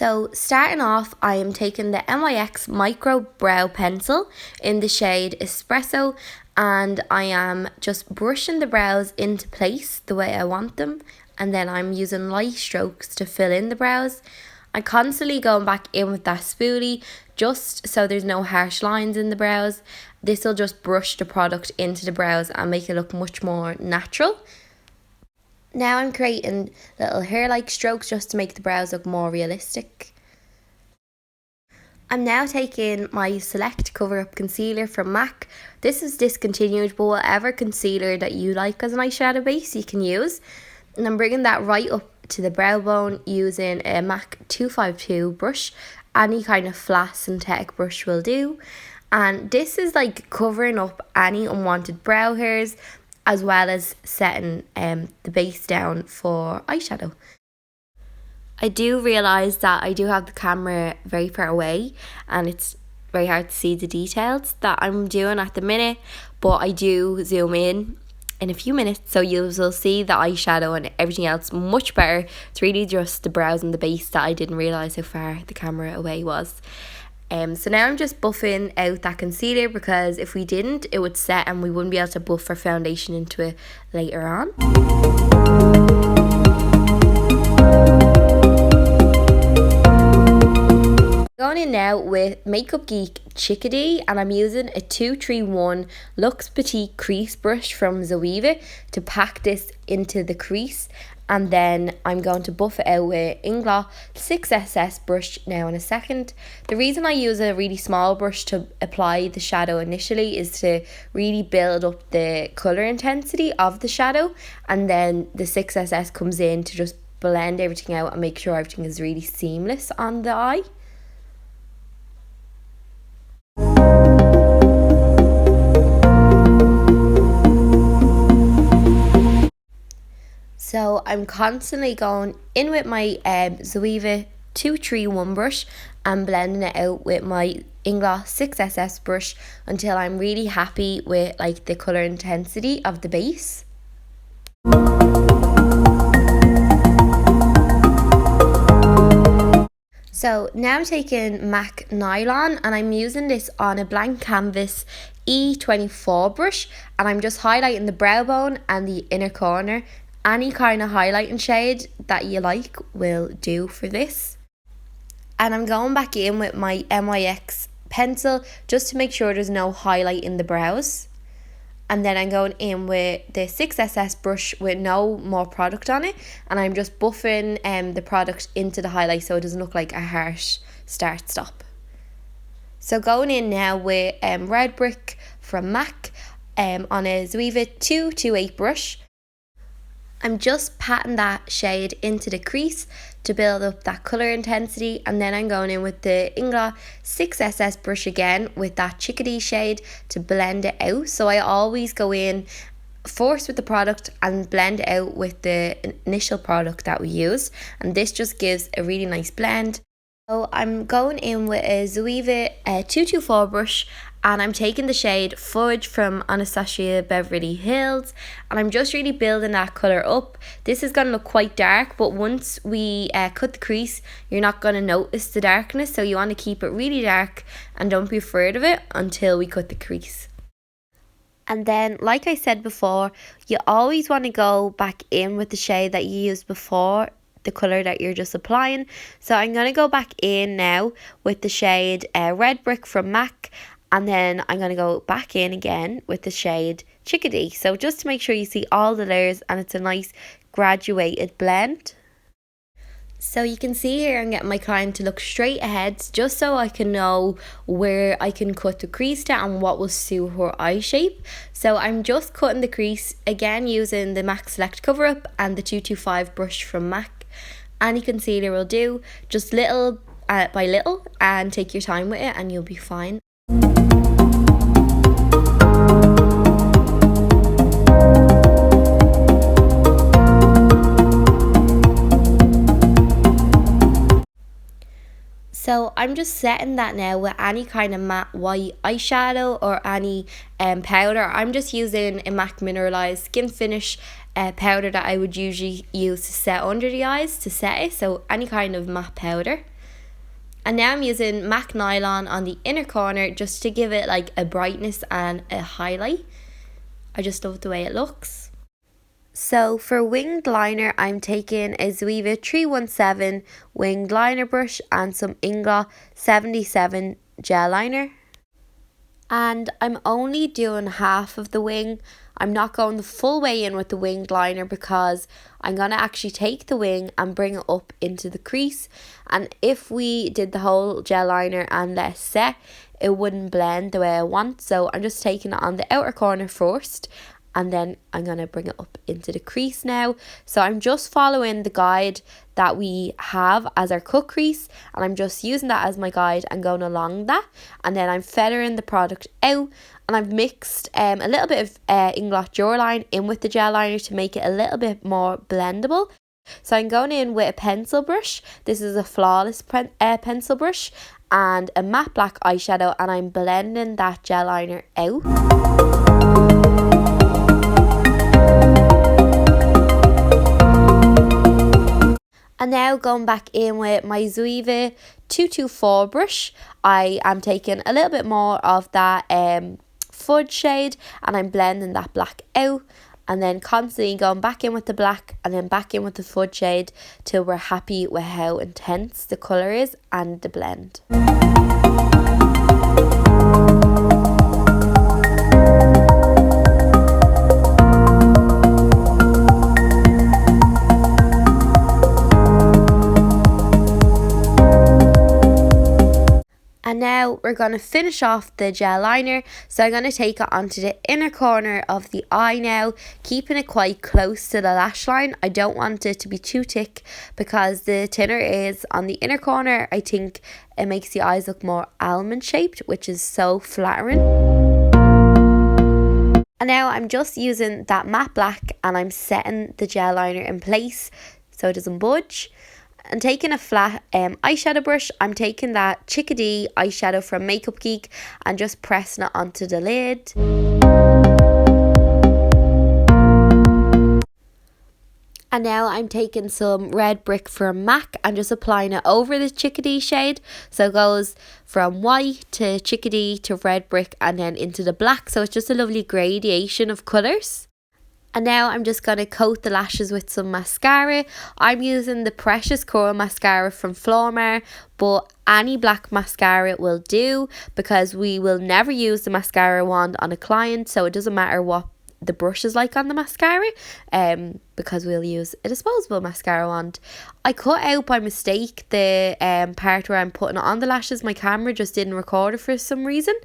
So starting off, I am taking the NYX Micro Brow Pencil in the shade Espresso, and I am just brushing the brows into place the way I want them, and then I'm using light strokes to fill in the brows. I'm constantly going back in with that spoolie just so there's no harsh lines in the brows. This will just brush the product into the brows and make it look much more natural. Now I'm creating little hair-like strokes just to make the brows look more realistic. I'm now taking my Select Cover Up Concealer from MAC. This is discontinued, but whatever concealer that you like as an eyeshadow base you can use. And I'm bringing that right up to the brow bone using a MAC 252 brush. Any kind of flat synthetic brush will do. And this is like covering up any unwanted brow hairs, as well as setting the base down for eyeshadow. I do realise that I do have the camera very far away and it's very hard to see the details that I'm doing at the minute, but I do zoom in a few minutes, so you will see the eyeshadow and everything else much better. It's really just the brows and the base that I didn't realise how far the camera away was. So now I'm just buffing out that concealer, because if we didn't, it would set and we wouldn't be able to buff our foundation into it later on. Going in now with Makeup Geek Chickadee, and I'm using a 231 Luxe Petite Crease brush from Zoeva to pack this into the crease. And then I'm going to buff it out with INGLOT 6SS brush now in a second. The reason I use a really small brush to apply the shadow initially is to really build up the colour intensity of the shadow, and then the 6SS comes in to just blend everything out and make sure everything is really seamless on the eye. So I'm constantly going in with my Zoeva 231 brush and blending it out with my INGLOT 6SS brush until I'm really happy with like the colour intensity of the base. So now I'm taking MAC NYLON and I'm using this on a blank canvas E24 brush, and I'm just highlighting the brow bone and the inner corner. Any kind of highlighting shade that you like will do for this. And I'm going back in with my NYX pencil just to make sure there's no highlight in the brows. And then I'm going in with the 6SS brush with no more product on it, and I'm just buffing the product into the highlight so it doesn't look like a harsh start-stop. So going in now with Red Brick from MAC on a Zoeva 228 brush. I'm just patting that shade into the crease to build up that colour intensity, and then I'm going in with the INGLOT 6SS brush again with that Chickadee shade to blend it out. So I always go in first with the product and blend it out with the initial product that we use, and this just gives a really nice blend. So I'm going in with a Zoeva 224 brush, and I'm taking the shade Fudge from Anastasia Beverly Hills, and I'm just really building that colour up. This is going to look quite dark, but once we cut the crease, you're not going to notice the darkness, so you want to keep it really dark and don't be afraid of it until we cut the crease. And then, like I said before, you always want to go back in with the shade that you used before the colour that you're just applying. So I'm going to go back in now with the shade Red Brick from MAC, and then I'm going to go back in again with the shade Chickadee. So just to make sure you see all the layers and it's a nice graduated blend. So you can see here I'm getting my client to look straight ahead just so I can know where I can cut the crease to and what will suit her eye shape. So I'm just cutting the crease again using the MAC Select Cover Up and the 225 brush from MAC. Any concealer will do, just little by little, and take your time with it and you'll be fine. So I'm just setting that now with any kind of matte white eyeshadow or any powder. I'm just using a MAC Mineralized Skin Finish powder that I would usually use to set under the eyes to set it. So any kind of matte powder. And now I'm using MAC NYLON on the inner corner just to give it like a brightness and a highlight. I just love the way it looks. So for winged liner, I'm taking a Zoeva 317 winged liner brush and some INGLOT 77 gel liner. And I'm only doing half of the wing. I'm not going the full way in with the winged liner because I'm going to actually take the wing and bring it up into the crease. And if we did the whole gel liner and let it set, it wouldn't blend the way I want. So I'm just taking it on the outer corner first, and then I'm going to bring it up into the crease now. So I'm just following the guide that we have as our cut crease, and I'm just using that as my guide and going along that. And then I'm feathering the product out, and I've mixed a little bit of INGLOT Dureline in with the gel liner to make it a little bit more blendable. So I'm going in with a pencil brush. This is a Flawless pencil brush and a matte black eyeshadow, and I'm blending that gel liner out. And now going back in with my Zoeva 224 brush, I am taking a little bit more of that fudge shade, and I'm blending that black out, and then constantly going back in with the black and then back in with the fudge shade till we're happy with how intense the colour is and the blend. And now we're going to finish off the gel liner. So I'm going to take it onto the inner corner of the eye now, keeping it quite close to the lash line. I don't want it to be too thick because the thinner is on the inner corner. I think it makes the eyes look more almond shaped, which is so flattering. And now I'm just using that matte black and I'm setting the gel liner in place so it doesn't budge. And taking a flat eyeshadow brush, I'm taking that CHICKADEE eyeshadow from Makeup Geek and just pressing it onto the lid. And now I'm taking some red brick from MAC and just applying it over the CHICKADEE shade. So it goes from white to CHICKADEE to red brick and then into the black. So it's just a lovely gradation of colours. And now I'm just going to coat the lashes with some mascara. I'm using the Precious Curl mascara from FLORMAR, but any black mascara will do because we will never use the mascara wand on a client, so it doesn't matter what the brush is like on the mascara, because we'll use a disposable mascara wand. I cut out by mistake the part where I'm putting it on the lashes. My camera just didn't record it for some reason.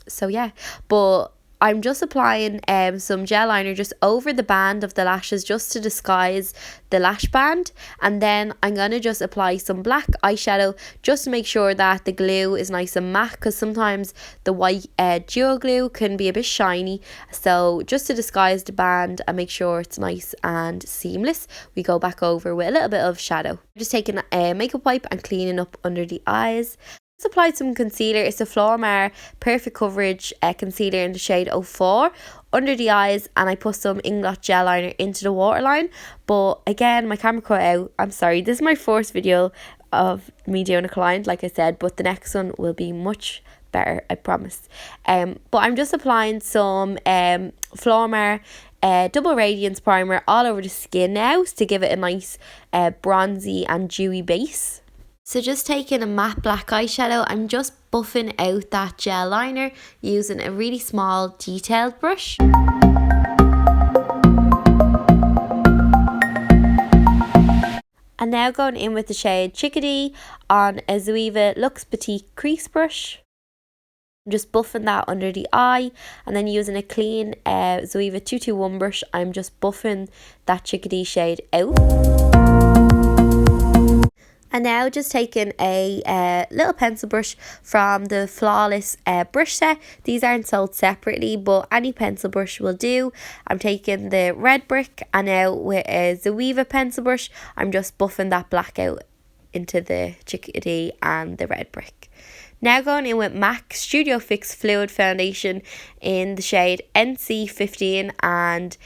So yeah, but I'm just applying some gel liner just over the band of the lashes just to disguise the lash band, and then I'm going to just apply some black eyeshadow just to make sure that the glue is nice and matte, because sometimes the white duo glue can be a bit shiny. So just to disguise the band and make sure it's nice and seamless, we go back over with a little bit of shadow. Just taking a makeup wipe and cleaning up under the eyes. Just applied some concealer. It's a FLORMAR Perfect Coverage concealer in the shade 04 under the eyes, and I put some INGLOT gel liner into the waterline. But again, my camera cut out. I'm sorry, this is my first video of me doing a client, like I said, but the next one will be much better, I promise. But I'm just applying some FLORMAR double radiance primer all over the skin now to give it a nice bronzy and dewy base. So just taking a matte black eyeshadow, I'm just buffing out that gel liner using a really small detailed brush. And now going in with the shade CHICKADEE on a Zoeva Luxe Petite Crease brush. I'm just buffing that under the eye, and then using a clean Zoeva 221 brush, I'm just buffing that CHICKADEE shade out. And now just taking a little pencil brush from the Flawless brush set. These aren't sold separately, but any pencil brush will do. I'm taking the red brick, and now with a Zoeva pencil brush, I'm just buffing that black out into the CHICKADEE and the red brick. Now going in with MAC Studio Fix Fluid Foundation in the shade NC15 and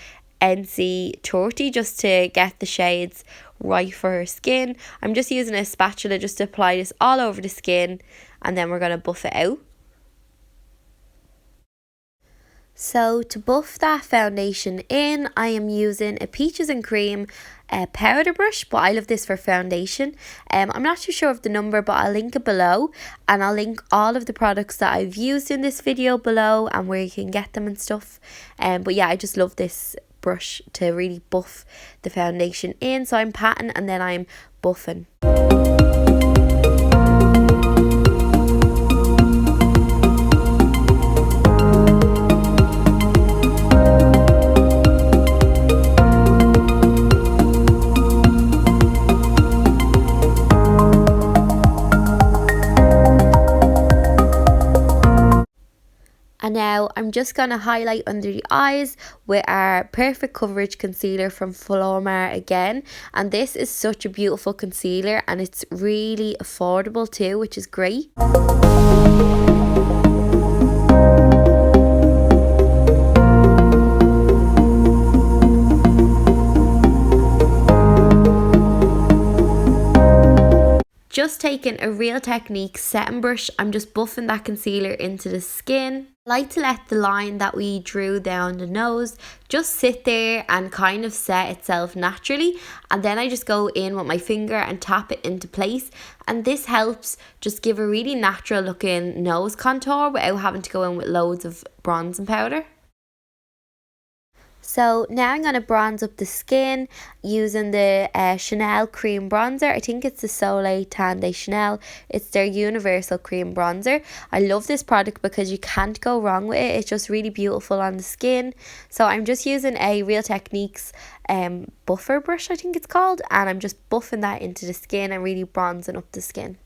NC30 just to get the shades right for her skin. I'm just using a spatula just to apply this all over the skin, and then we're going to buff it out. So to buff that foundation in, I am using a Peaches and Cream powder brush, but I love this for foundation. I'm not too sure of the number, but I'll link it below, and I'll link all of the products that I've used in this video below and where you can get them and stuff. But yeah, I just love this brush to really buff the foundation in. So I'm patting and then I'm buffing. And now I'm just going to highlight under the eyes with our Perfect Coverage Concealer from FLORMAR again. And this is such a beautiful concealer, and it's really affordable too, which is great. Just taking a Real Technique setting brush, I'm just buffing that concealer into the skin. I like to let the line that we drew down the nose just sit there and kind of set itself naturally, and then I just go in with my finger and tap it into place, and this helps just give a really natural looking nose contour without having to go in with loads of bronzing powder. So now I'm going to bronze up the skin using the Chanel cream bronzer. I think it's the Soleil Tan de Chanel. It's their universal cream bronzer. I love this product because you can't go wrong with it. It's just really beautiful on the skin. So I'm just using a Real Techniques buffer brush, I think it's called. And I'm just buffing that into the skin and really bronzing up the skin.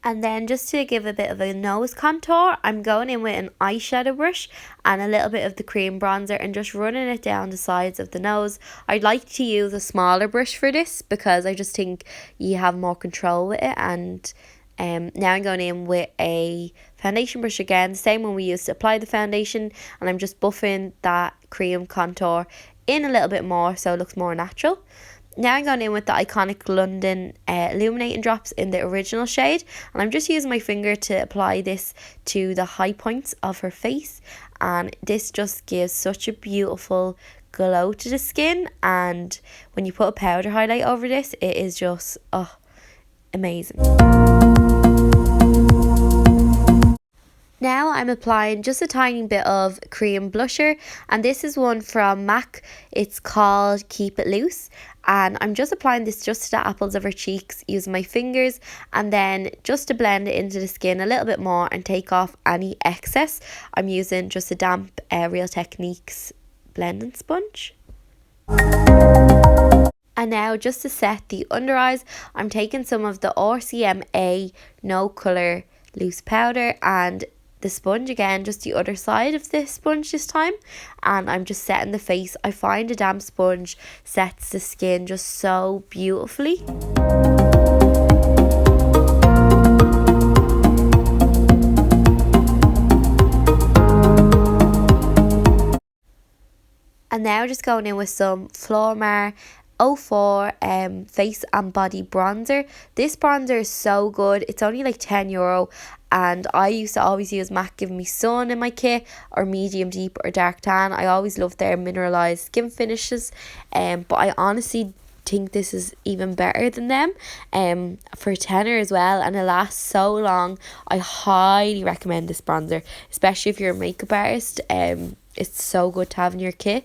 And then just to give a bit of a nose contour, I'm going in with an eyeshadow brush and a little bit of the cream bronzer and just running it down the sides of the nose. I'd like to use a smaller brush for this because I just think you have more control with it. And now I'm going in with a foundation brush again, the same one we used to apply the foundation, and I'm just buffing that cream contour in a little bit more so it looks more natural. Now I'm going in with the iconic London illuminating drops in the original shade, and I'm just using my finger to apply this to the high points of her face, and this just gives such a beautiful glow to the skin. And when you put a powder highlight over this, it is just amazing. Now I'm applying just a tiny bit of cream blusher, and this is one from MAC. It's called Keep It Loose, and I'm just applying this just to the apples of her cheeks using my fingers, and then just to blend it into the skin a little bit more and take off any excess, I'm using just a damp Real Techniques blending sponge. And now just to set the under eyes, I'm taking some of the RCMA No Colour Loose Powder and the sponge again, just the other side of the sponge this time, and I'm just setting the face. I find a damp sponge sets the skin just so beautifully. And now just going in with some FLORMAR 04 face and body bronzer. This bronzer is so good. It's only like €10, and I used to always use MAC Give Me Sun in my kit, or medium deep or dark tan. I always loved their mineralized skin finishes, but I honestly think this is even better than them for tenner as well, and it lasts so long. I highly recommend this bronzer, especially if you're a makeup artist. It's so good to have in your kit.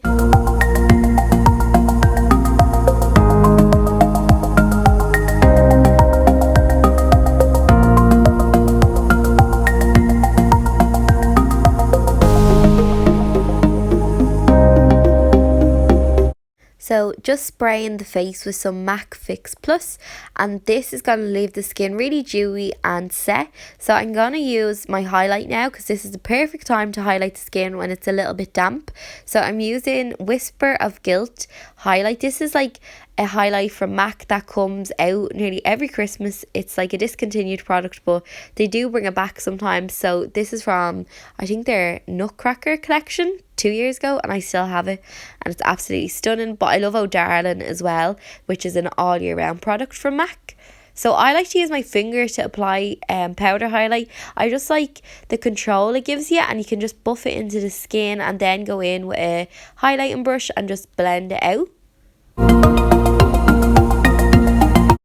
So just spraying the face with some MAC Fix Plus, and this is going to leave the skin really dewy and set. So I'm going to use my highlight now because this is the perfect time to highlight the skin when it's a little bit damp. So I'm using Whisper of Guilt highlight. This is like a highlight from MAC that comes out nearly every Christmas. It's like a discontinued product, but they do bring it back sometimes. So this is from, I think, their Nutcracker collection 2 years ago, and I still have it, and it's absolutely stunning. But I love Oh Darling as well, which is an all year round product from MAC. So I like to use my finger to apply powder highlight. I just like the control it gives you, and you can just buff it into the skin and then go in with a highlighting brush and just blend it out.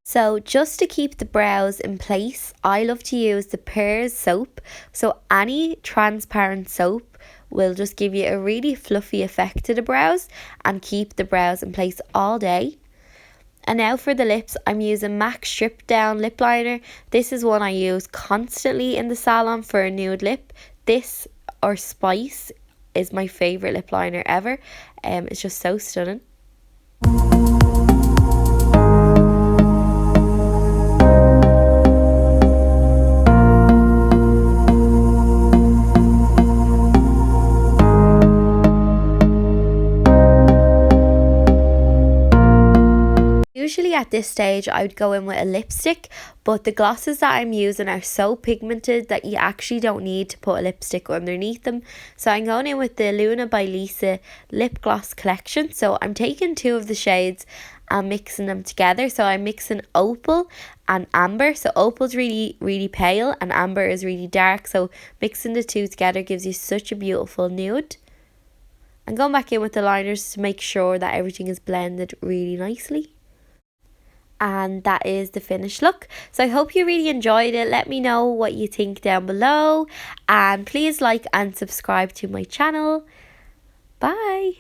So just to keep the brows in place, I love to use the Pears soap. So any transparent soap will just give you a really fluffy effect to the brows and keep the brows in place all day. And now for the lips, I'm using MAC Strip Down Lip Liner. This is one I use constantly in the salon for a nude lip. This or Spice is my favourite lip liner ever. It's just so stunning. Usually at this stage I would go in with a lipstick, but the glosses that I'm using are so pigmented that you actually don't need to put a lipstick underneath them. So I'm going in with the Luna by Lisa lip gloss collection. So I'm taking two of the shades and mixing them together. So I'm mixing Opal and Amber. So Opal's really pale and Amber is really dark. So mixing the two together gives you such a beautiful nude. I'm going back in with the liners to make sure that everything is blended really nicely. And that is the finished look. So I hope you really enjoyed it. Let me know what you think down below, and please like and subscribe to my channel. Bye.